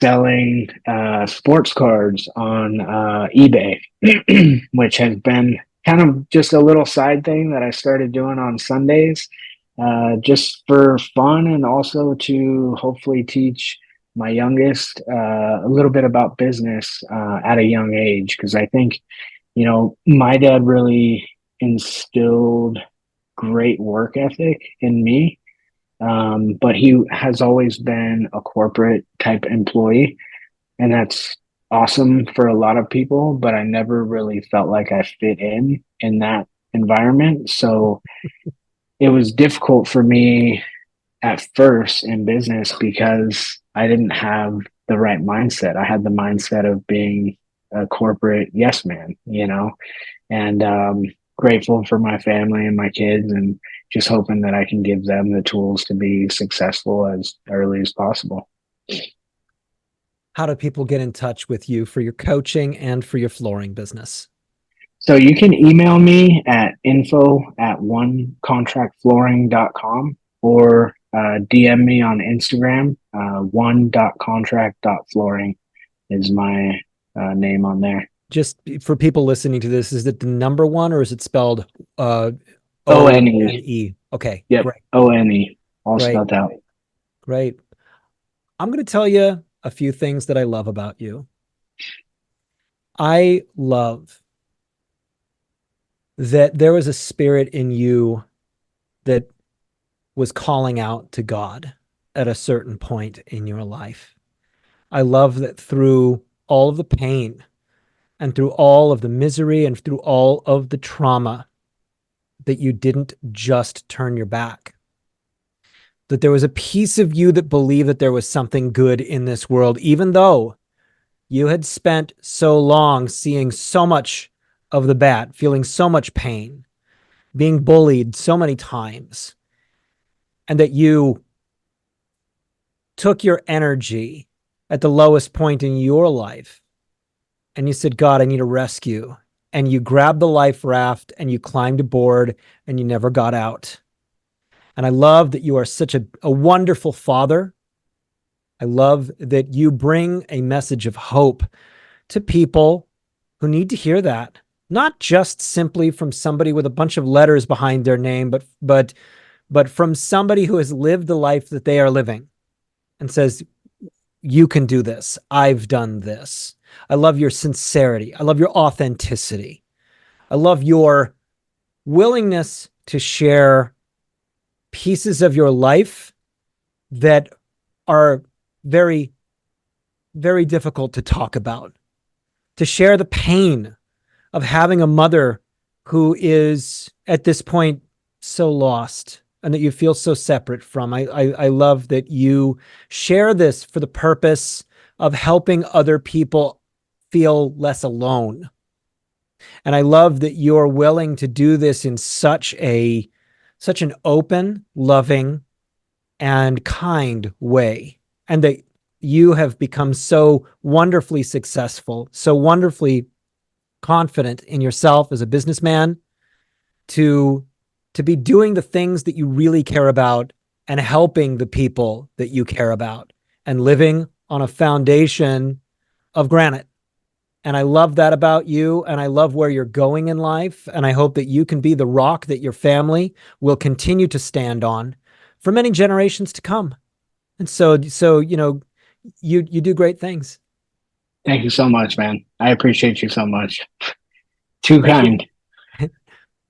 selling sports cards on eBay, which has been kind of just a little side thing that I started doing on Sundays, just for fun and also to hopefully teach my youngest a little bit about business at a young age. Because I think, my dad really instilled great work ethic in me, but he has always been a corporate type employee, and that's awesome for a lot of people, but I never really felt like I fit in that environment. So it was difficult for me at first in business because I didn't have the right mindset. I had the mindset of being a corporate yes man. And grateful for my family and my kids, and just hoping that I can give them the tools to be successful as early as possible. How do people get in touch with you for your coaching and for your flooring business? So you can email me at info@onecontractflooring.com, or DM me on Instagram. One.contract.flooring is my name on there. Just for people listening to this, is it the number one or is it spelled ONE. ONE? Okay, Yep. great. ONE. All Great. spelled out. Great. I'm going to tell you a few things that I love about you. I love that there was a spirit in you that was calling out to God at a certain point in your life. I love that through all of the pain and through all of the misery and through all of the trauma, that you didn't just turn your back, that there was a piece of you that believed that there was something good in this world, even though you had spent so long seeing so much of the bad, feeling so much pain, being bullied so many times, and that you took your energy at the lowest point in your life and you said, God, I need a rescue. And you grabbed the life raft and you climbed aboard and you never got out. And I love that you are such a wonderful father. I love that you bring a message of hope to people who need to hear that, not just simply from somebody with a bunch of letters behind their name, but from somebody who has lived the life that they are living and says, you can do this. I've done this. I love your sincerity. I love your authenticity. I love your willingness to share pieces of your life that are very, very difficult to talk about, to share the pain of having a mother who is at this point so lost and that you feel so separate from. I love that you share this for the purpose of helping other people feel less alone. And I love that you're willing to do this in such an open, loving, and kind way. And that you have become so wonderfully successful, so wonderfully confident in yourself as a businessman to be doing the things that you really care about and helping the people that you care about and living on a foundation of granite. And I love that about you. And I love where you're going in life. And I hope that you can be the rock that your family will continue to stand on for many generations to come. And so, you do great things. Thank you so much, man. I appreciate you so much. Too Thank you. kind.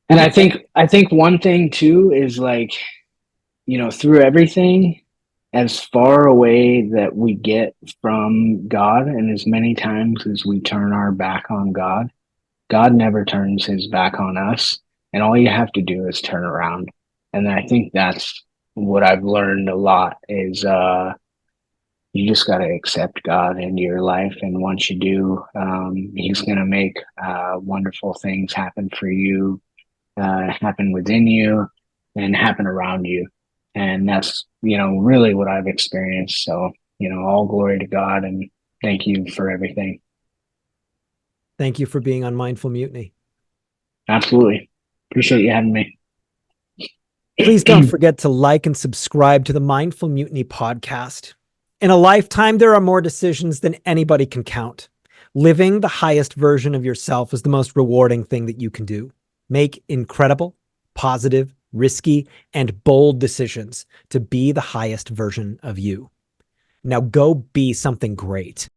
And I think one thing too is like, through everything, as far away that we get from God and as many times as we turn our back on God, God never turns his back on us. And all you have to do is turn around. And I think that's what I've learned a lot is you just got to accept God into your life. And once you do, he's going to make wonderful things happen for you, happen within you, and happen around you. And that's, really what I've experienced. So, all glory to God and thank you for everything. Thank you for being on Mindful Mutiny. Absolutely. Appreciate you having me. Please don't forget to like and subscribe to the Mindful Mutiny podcast. In a lifetime, there are more decisions than anybody can count. Living the highest version of yourself is the most rewarding thing that you can do. Make incredible, positive, risky, and bold decisions to be the highest version of you. Now go be something great.